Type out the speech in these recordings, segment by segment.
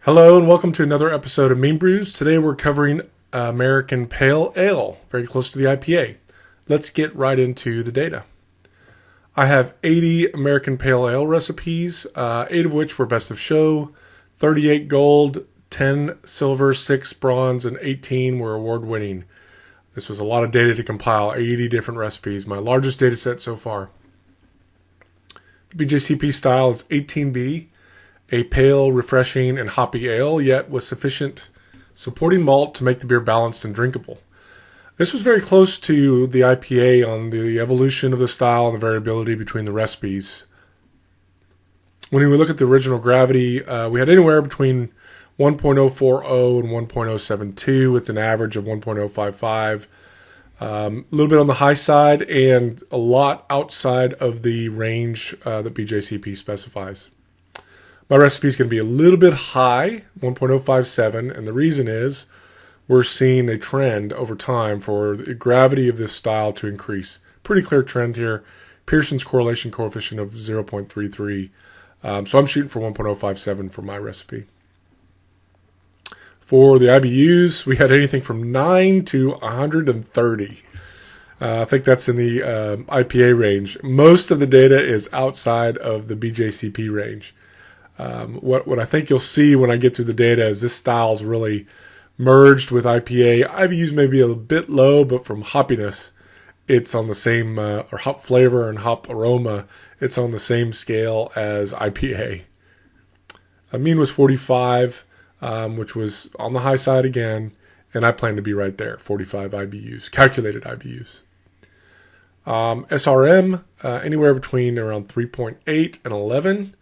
Hello and welcome to another episode of Meanbrews. Today we're covering American Pale Ale, very close to the IPA. Let's get right into the data. I have 80 American Pale Ale recipes, 8 of which were best of show, 38 gold, 10 silver, 6 bronze, and 18 were award winning. This was a lot of data to compile, 80 different recipes, my largest data set so far. The BJCP style is 18B. A pale, refreshing, and hoppy ale, yet with sufficient supporting malt to make the beer balanced and drinkable. This was very close to the IPA on the evolution of the style and the variability between the recipes. When we look at the original gravity, we had anywhere between 1.040 and 1.072 with an average of 1.055. A little bit on the high side and a lot outside of the range that BJCP specifies. My recipe is going to be a little bit high, 1.057, and the reason is we're seeing a trend over time for the gravity of this style to increase. Pretty clear trend here. Pearson's correlation coefficient of 0.33. So I'm shooting for 1.057 for my recipe. For the IBUs, we had anything from 9 to 130. I think that's in the IPA range. Most of the data is outside of the BJCP range. What I think you'll see when I get through the data is this style's really merged with IPA. IBUs may be a bit low, but from hoppiness, it's on the same, or hop flavor and hop aroma, it's on the same scale as IPA. Mean was 45, which was on the high side again, and I plan to be right there, 45 IBUs, calculated IBUs. SRM, anywhere between around 3.8 and 11.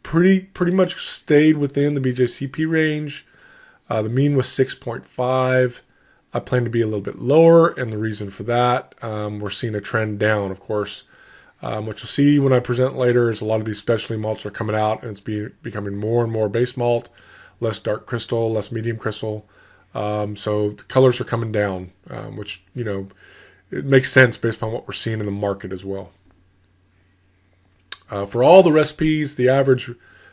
Pretty much stayed within the BJCP range. The mean was 6.5. I plan to be a little bit lower, and the reason for that, we're seeing a trend down, of course. What you'll see when I present later is a lot of these specialty malts are coming out, and it's becoming more and more base malt, less dark crystal, less medium crystal. So the colors are coming down, which, it makes sense based on what we're seeing in the market as well. For all the recipes, the average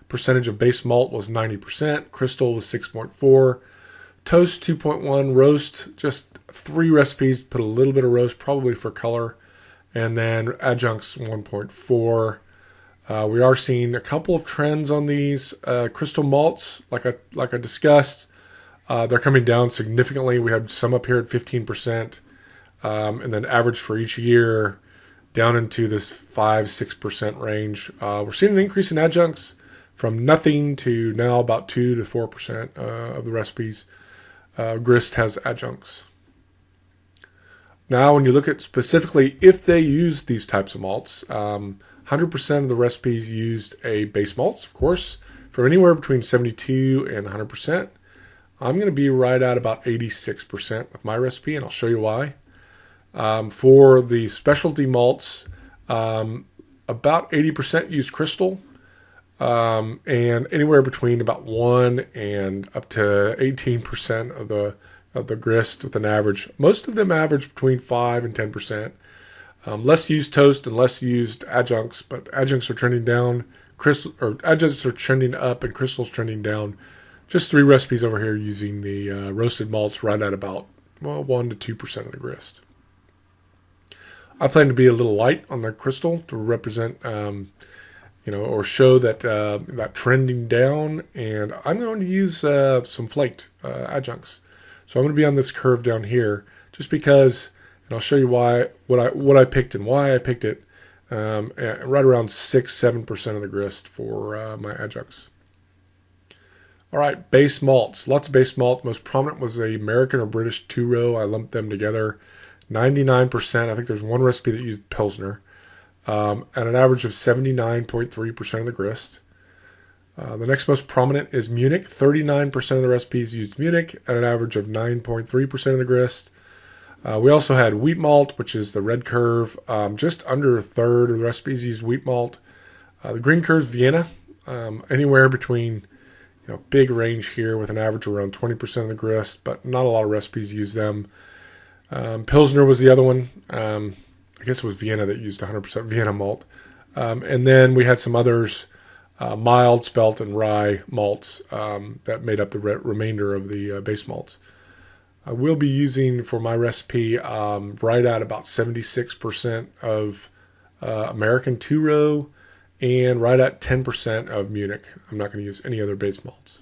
percentage of base malt was 90%, crystal was 6.4, toast 2.1, roast just 3 recipes, put a little bit of roast probably for color, and then adjuncts 1.4. We are seeing a couple of trends on these crystal malts, like I discussed. They're coming down significantly. We have some up here at 15%, and then average for each year down into this 5-6% range. We're seeing an increase in adjuncts from nothing to now about 2 to 4% of the recipes. Grist has adjuncts. Now, when you look at specifically if they use these types of malts, 100% of the recipes used a base malts, of course, from anywhere between 72 and 100%. I'm going to be right at about 86% with my recipe, and I'll show you why. For the specialty malts, about 80% use crystal, and anywhere between about 1 and up to 18% of the grist with an average. Most of them average between 5 and 10%. Less used toast and less used adjuncts, but adjuncts are trending down. Adjuncts are trending up, and crystal's trending down. Just 3 recipes over here using the roasted malts right at about 1 to 2% of the grist. I plan to be a little light on the crystal to represent, or show that trending down. And I'm going to use some flaked adjuncts. So I'm going to be on this curve down here, just because, and I'll show you what I picked and why I picked it. Right around 6-7% of the grist for my adjuncts. All right, base malts. Lots of base malt. Most prominent was the American or British 2-row. I lumped them together. 99%. I think there's one recipe that used Pilsner, at an average of 79.3% of the grist. The next most prominent is Munich. 39% of the recipes used Munich at an average of 9.3% of the grist. We also had wheat malt, which is the red curve. Just under a third of the recipes used wheat malt. The green curve is Vienna, anywhere between, big range here with an average around 20% of the grist, but not a lot of recipes use them. Pilsner was the other one. I guess it was Vienna that used 100% Vienna malt. And then we had some others mild, spelt, and rye malts that made up the remainder of the base malts. I will be using for my recipe right at about 76% of American two-row and right at 10% of Munich. I'm not going to use any other base malts.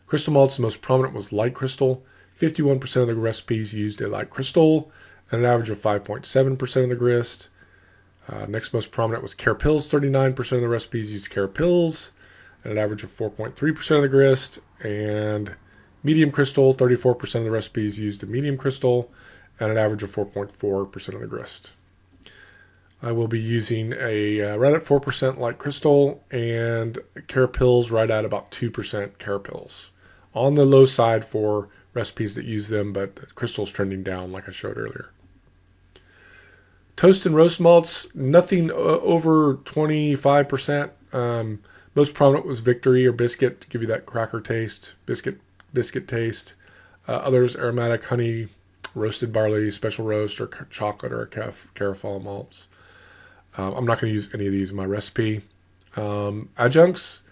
Crystal malts, the most prominent was light crystal. 51% of the recipes used a light crystal, and an average of 5.7% of the grist. Next most prominent was Carapils. 39% of the recipes used Carapils, and an average of 4.3% of the grist. And medium crystal, 34% of the recipes used a medium crystal, and an average of 4.4% of the grist. I will be using a right at 4% light crystal and Carapils right at about 2% Carapils. On the low side for recipes that use them, but crystal's trending down like I showed earlier. Toast and roast malts, nothing over 25%. Most prominent was Victory or Biscuit to give you that cracker taste, biscuit taste. Others, aromatic honey, roasted barley, special roast, or chocolate or carafal malts. I'm not going to use any of these in my recipe. Adjuncts,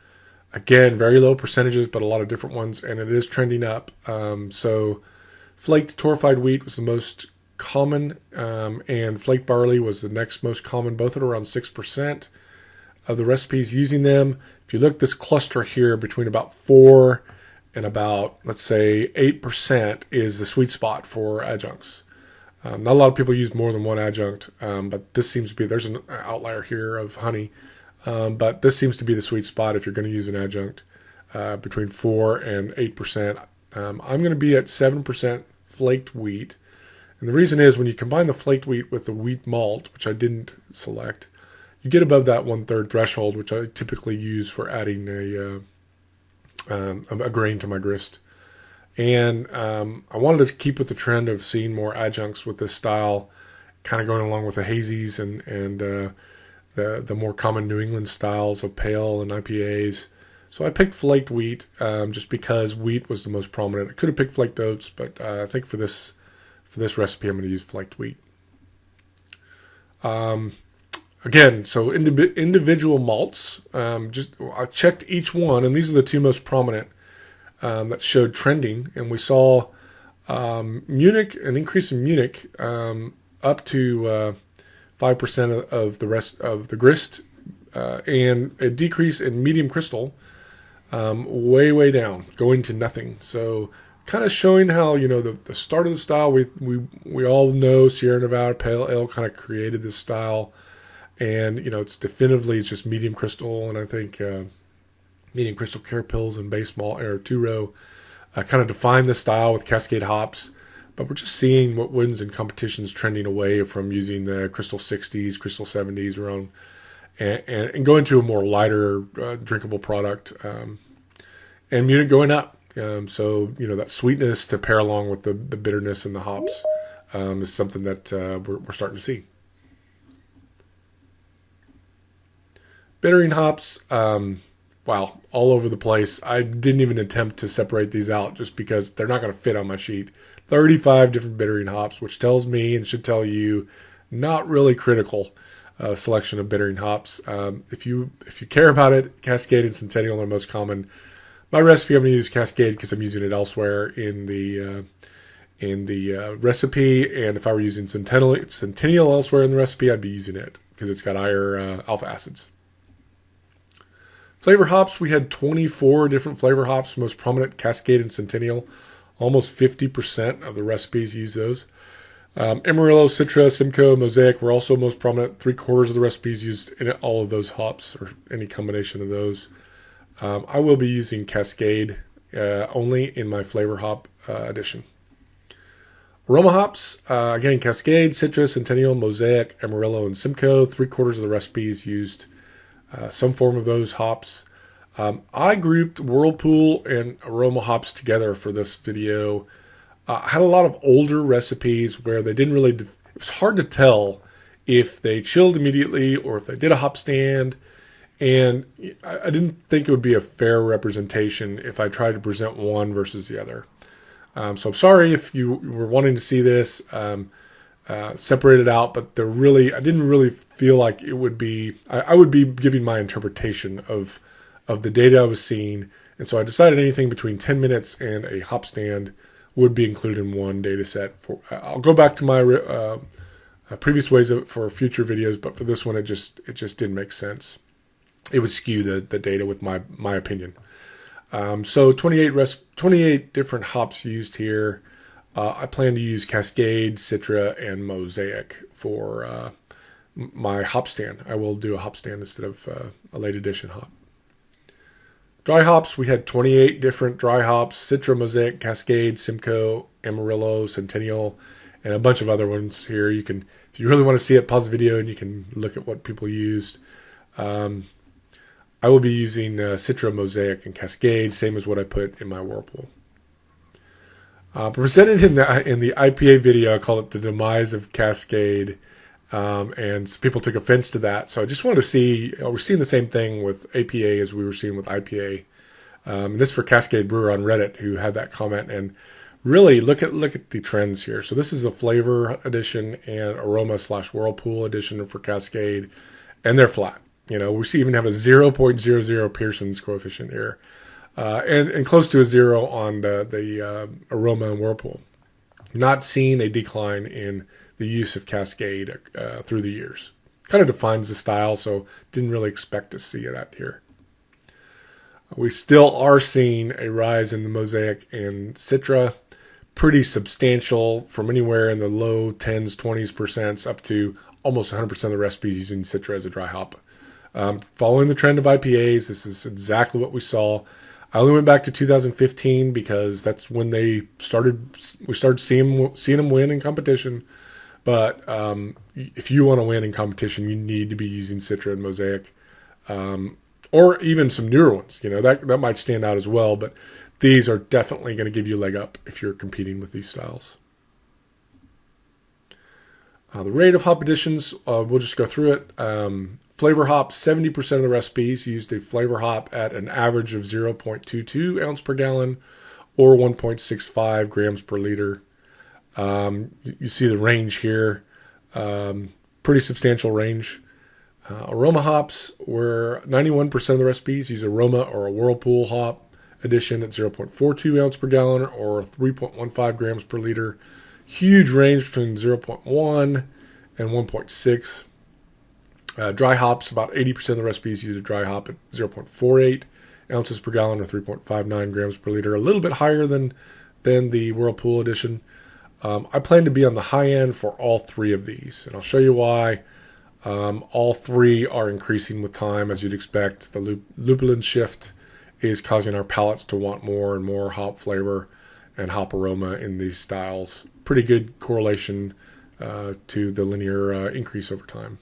again, very low percentages, but a lot of different ones, and it is trending up. So flaked torrefied wheat was the most common, and flaked barley was the next most common, both at around 6% of the recipes using them. If you look at this cluster here, between about 4 and about, let's say, 8% is the sweet spot for adjuncts. Not a lot of people use more than one adjunct, but this seems to be, there's an outlier here of honey, but this seems to be the sweet spot if you're going to use an adjunct, between 4 and 8%. I'm going to be at 7% flaked wheat. And the reason is when you combine the flaked wheat with the wheat malt, which I didn't select, you get above that 1/3 threshold, which I typically use for adding a grain to my grist. And I wanted to keep with the trend of seeing more adjuncts with this style, kind of going along with the hazies and the more common New England styles of pale and IPAs. So I picked flaked wheat just because wheat was the most prominent. I could have picked flaked oats, but I think for this recipe I'm going to use flaked wheat. Again, so individual malts. I checked each one, and these are the two most prominent that showed trending, and we saw Munich, an increase in Munich up to 5% of the rest of the grist, and a decrease in medium crystal, way down, going to nothing. So kind of showing how, the start of the style, we all know Sierra Nevada Pale Ale kind of created this style, and it's just medium crystal, and I think medium crystal Carapils and base malt or two-row kind of define the style with Cascade Hops. But we're just seeing what wins in competitions trending away from using the Crystal 60s, Crystal 70s around, and going to a more lighter, drinkable product. And Munich going up. So, that sweetness to pair along with the bitterness and the hops is something that we're starting to see. Bittering hops, wow, all over the place. I didn't even attempt to separate these out just because they're not going to fit on my sheet. 35 different bittering hops, which tells me and should tell you not really critical selection of bittering hops. If you care about it, Cascade and Centennial are most common. My recipe, I'm going to use Cascade because I'm using it elsewhere in the recipe, and if I were using Centennial elsewhere in the recipe, I'd be using it because it's got higher alpha acids. Flavor hops, we had 24 different flavor hops, most prominent Cascade and Centennial. Almost 50% of the recipes use those. Amarillo, Citra, Simcoe, Mosaic were also most prominent. 3/4 of the recipes used in all of those hops, or any combination of those. I will be using Cascade only in my flavor hop addition. Aroma hops, again, Cascade, Citra, Centennial, Mosaic, Amarillo, and Simcoe. 3/4 of the recipes used some form of those hops. I grouped Whirlpool and aroma hops together for this video. I had a lot of older recipes where they didn't really, it was hard to tell if they chilled immediately or if they did a hop stand. And I didn't think it would be a fair representation if I tried to present one versus the other. So I'm sorry if you were wanting to see this. separated out, but I didn't really feel like it would be, I would be giving my interpretation of the data I was seeing. And so I decided anything between 10 minutes and a hop stand would be included in one data set. I'll go back to my previous ways for future videos, but for this one, it just didn't make sense. It would skew the data with my opinion. So 28 different hops used here. I plan to use Cascade, Citra, and Mosaic for my hop stand. I will do a hop stand instead of a late edition hop. Dry hops, we had 28 different dry hops: Citra, Mosaic, Cascade, Simcoe, Amarillo, Centennial, and a bunch of other ones here. You can, if you really want to see it, pause the video and you can look at what people used. I will be using Citra, Mosaic, and Cascade, same as what I put in my Whirlpool. Presented in the IPA video, I call it the demise of Cascade, and some people took offense to that. So I just wanted to see, we're seeing the same thing with APA as we were seeing with IPA. This for Cascade Brewer on Reddit, who had that comment, and really look at the trends here. So this is a flavor edition and aroma/Whirlpool edition for Cascade, and they're flat. We even have a 0.00 Pearson's coefficient here. And close to a 0 on the aroma and Whirlpool. Not seeing a decline in the use of Cascade through the years. Kind of defines the style, so didn't really expect to see that here. We still are seeing a rise in the Mosaic and Citra. Pretty substantial, from anywhere in the low 10s, 20% up to almost 100% of the recipes using Citra as a dry hop. Following the trend of IPAs, this is exactly what we saw. I only went back to 2015 because that's when we started seeing them win in competition. But if you want to win in competition, you need to be using Citra and Mosaic, or even some newer ones. That might stand out as well. But these are definitely going to give you a leg up if you're competing with these styles. The rate of hop additions, we'll just go through it. Flavor hop, 70% of the recipes used a flavor hop at an average of 0.22 ounce per gallon or 1.65 grams per liter. You see the range here, pretty substantial range. Aroma hops were 91% of the recipes use aroma or a Whirlpool hop addition at 0.42 ounce per gallon or 3.15 grams per liter. Huge range between 0.1 and 1.6. Dry hops, about 80% of the recipes use a dry hop at 0.48 ounces per gallon or 3.59 grams per liter. A little bit higher than the Whirlpool edition. I plan to be on the high end for all three of these, and I'll show you why. All three are increasing with time, as you'd expect. The lupulin shift is causing our palates to want more and more hop flavor and hop aroma in these styles. Pretty good correlation to the linear increase over time.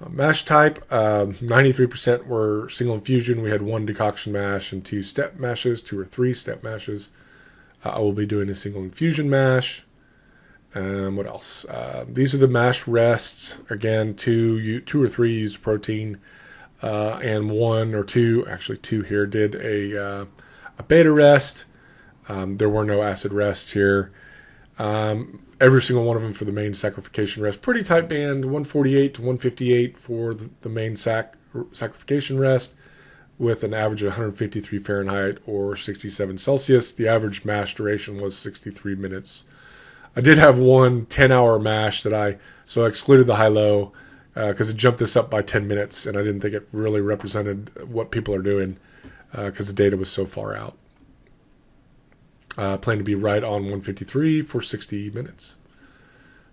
Mash type, 93% were single infusion. We had 1 decoction mash and 2 step mashes, 2 or 3 step mashes. I will be doing a single infusion mash. What else? These are the mash rests. Again, 2 or 3 used protein, and 1 or 2, actually 2 here, did a beta rest. There were no acid rests here. Every single one of them for the main saccharification rest. Pretty tight band, 148 to 158 for the main saccharification rest, with an average of 153 Fahrenheit or 67 Celsius. The average mash duration was 63 minutes. I did have one 10-hour mash that I excluded the high-low because it jumped this up by 10 minutes, and I didn't think it really represented what people are doing because the data was so far out. Plan to be right on 153 for 60 minutes.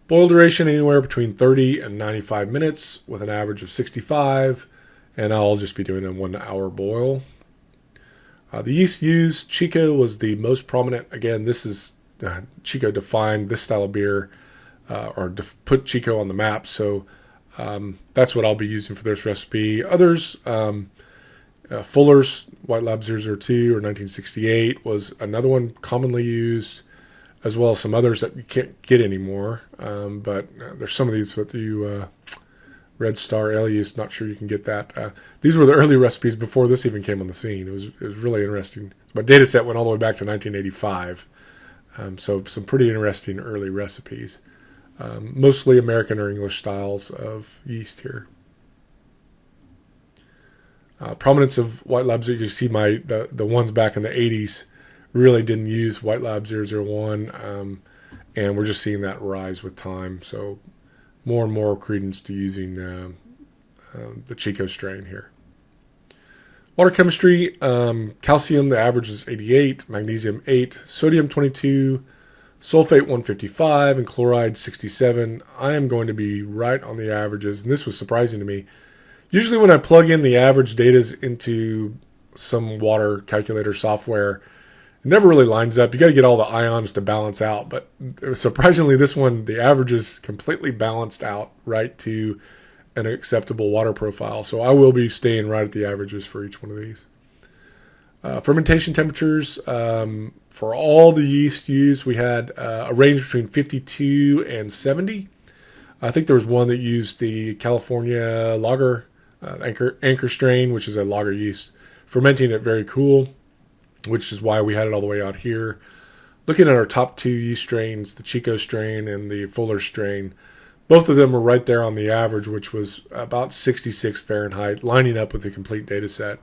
Boil duration anywhere between 30 and 95 minutes with an average of 65, and I'll just be doing a 1 hour boil. The yeast used, Chico was the most prominent. Again, this is Chico defined this style of beer, or put Chico on the map, so that's what I'll be using for this recipe. Others, Fuller's White Lab 002 or 1968 was another one commonly used, as well as some others that you can't get anymore. But there's some of these with you Red Star Ale yeast. Not sure you can get that. These were the early recipes before this even came on the scene. It was really interesting. My data set went all the way back to 1985. So some pretty interesting early recipes. Mostly American or English styles of yeast here. Prominence of White Lab, you see the ones back in the 80s really didn't use White Lab 001, and we're just seeing that rise with time. So more and more credence to using the Chico strain here. Water chemistry, calcium, the average is 88, magnesium 8, sodium 22, sulfate 155, and chloride 67. I am going to be right on the averages, and this was surprising to me. Usually when I plug in the average data into some water calculator software, it never really lines up. You got to get all the ions to balance out, but surprisingly this one, the average is completely balanced out right to an acceptable water profile. So I will be staying right at the averages for each one of these. Fermentation temperatures, for all the yeast used, we had a range between 52 and 70. I think there was one that used the California lager, anchor strain, which is a lager yeast, fermenting it very cool, which is why we had it all the way out here. Looking at our top 2 yeast strains, the Chico strain and the Fuller strain, both of them were right there on the average, which was about 66 Fahrenheit, lining up with the complete data set.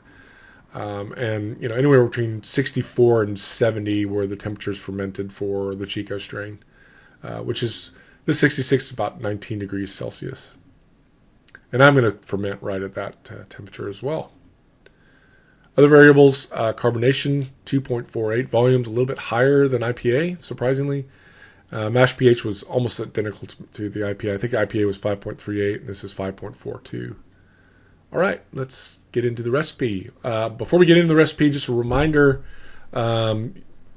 And anywhere between 64 and 70 were the temperatures fermented for the Chico strain, which is the 66 is about 19 degrees Celsius. And I'm going to ferment right at that temperature as well. Other variables, carbonation, 2.48, volumes a little bit higher than IPA, surprisingly. Mash pH was almost identical to the IPA. I think the IPA was 5.38 and this is 5.42. All right, let's get into the recipe. Before we get into the recipe, just a reminder,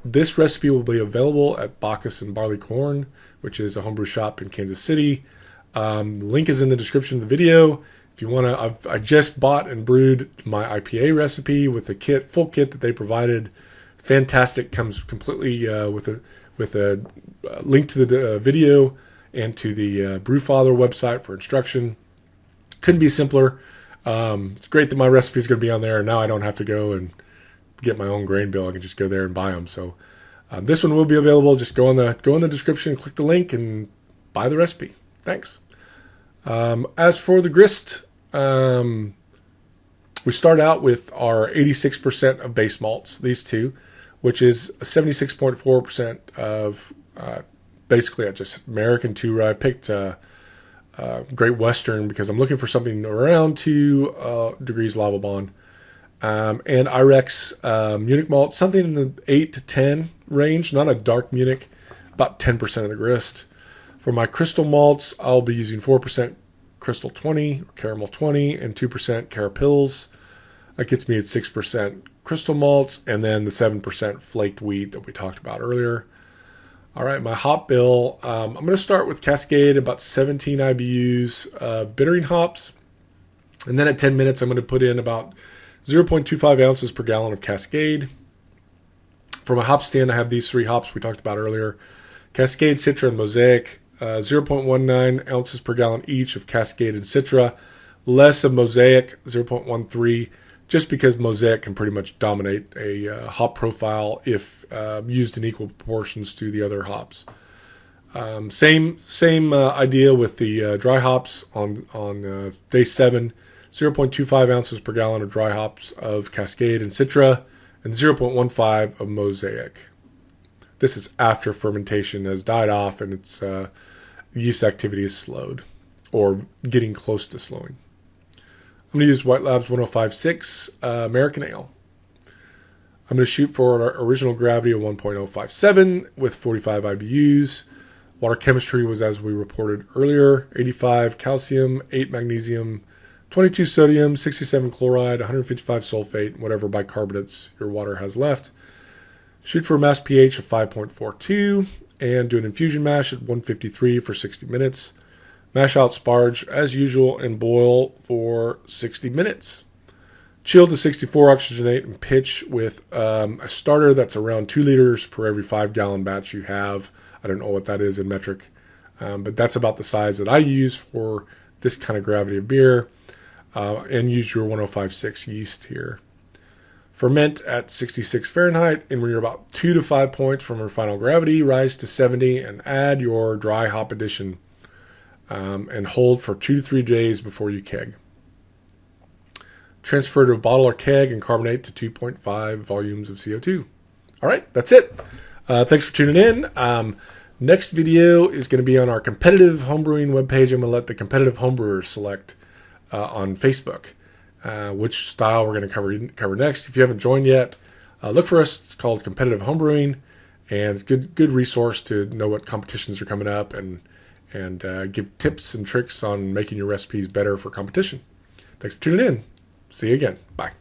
this recipe will be available at Bacchus and Barleycorn, which is a homebrew shop in Kansas City. The link is in the description of the video. If you want to, I just bought and brewed my IPA recipe with the full kit that they provided. Fantastic, comes completely with a link to the video and to the Brewfather website for instruction. Couldn't be simpler. It's great that my recipe is going to be on there, and now I don't have to go and get my own grain bill. I can just go there and buy them. So this one will be available. Just go in the description, click the link, and buy the recipe. Thanks. As for the grist, we start out with our 86% of base malts, these two, which is 76.4% of basically just American 2. I picked Great Western because I'm looking for something around 2 degrees lava bond. And IREX Munich malt, something in the 8 to 10 range, not a dark Munich, about 10% of the grist. For my crystal malts, I'll be using 4% Crystal 20, or Caramel 20, and 2% Carapils. That gets me at 6% crystal malts, and then the 7% flaked wheat that we talked about earlier. All right, my hop bill. I'm going to start with Cascade, about 17 IBUs of bittering hops. And then at 10 minutes, I'm going to put in about 0.25 ounces per gallon of Cascade. For my hop stand, I have these 3 hops we talked about earlier. Cascade, Citra, and Mosaic. 0.19 ounces per gallon each of Cascade and Citra. Less of Mosaic, 0.13, just because Mosaic can pretty much dominate a hop profile if used in equal proportions to the other hops. Same idea with the dry hops on day 7. 0.25 ounces per gallon of dry hops of Cascade and Citra, and 0.15 of Mosaic. This is after fermentation has died off and its yeast activity is slowed or getting close to slowing. I'm going to use White Labs 105.6 American Ale. I'm going to shoot for our original gravity of 1.057 with 45 IBUs. Water chemistry was, as we reported earlier, 85 calcium, 8 magnesium, 22 sodium, 67 chloride, 155 sulfate, whatever bicarbonates your water has left. Shoot for a mass pH of 5.42 and do an infusion mash at 153 for 60 minutes. Mash out sparge as usual and boil for 60 minutes. Chill to 64, oxygenate, and pitch with a starter that's around 2 liters per every 5-gallon batch you have. I don't know what that is in metric, but that's about the size that I use for this kind of gravity of beer. And use your 105.6 yeast here. Ferment at 66 Fahrenheit, and when you're about 2 to 5 points from your final gravity, rise to 70 and add your dry hop addition. and hold for 2 to 3 days before you keg. Transfer to a bottle or keg and carbonate to 2.5 volumes of CO2. All right, that's it. Thanks for tuning in. Next video is going to be on our competitive homebrewing webpage. I'm going to let the competitive homebrewers select on Facebook which style we're going to cover next. If you haven't joined yet, look for us. It's called Competitive Homebrewing, and it's good resource to know what competitions are coming up and give tips and tricks on making your recipes better for competition. Thanks for tuning in. See you again. Bye.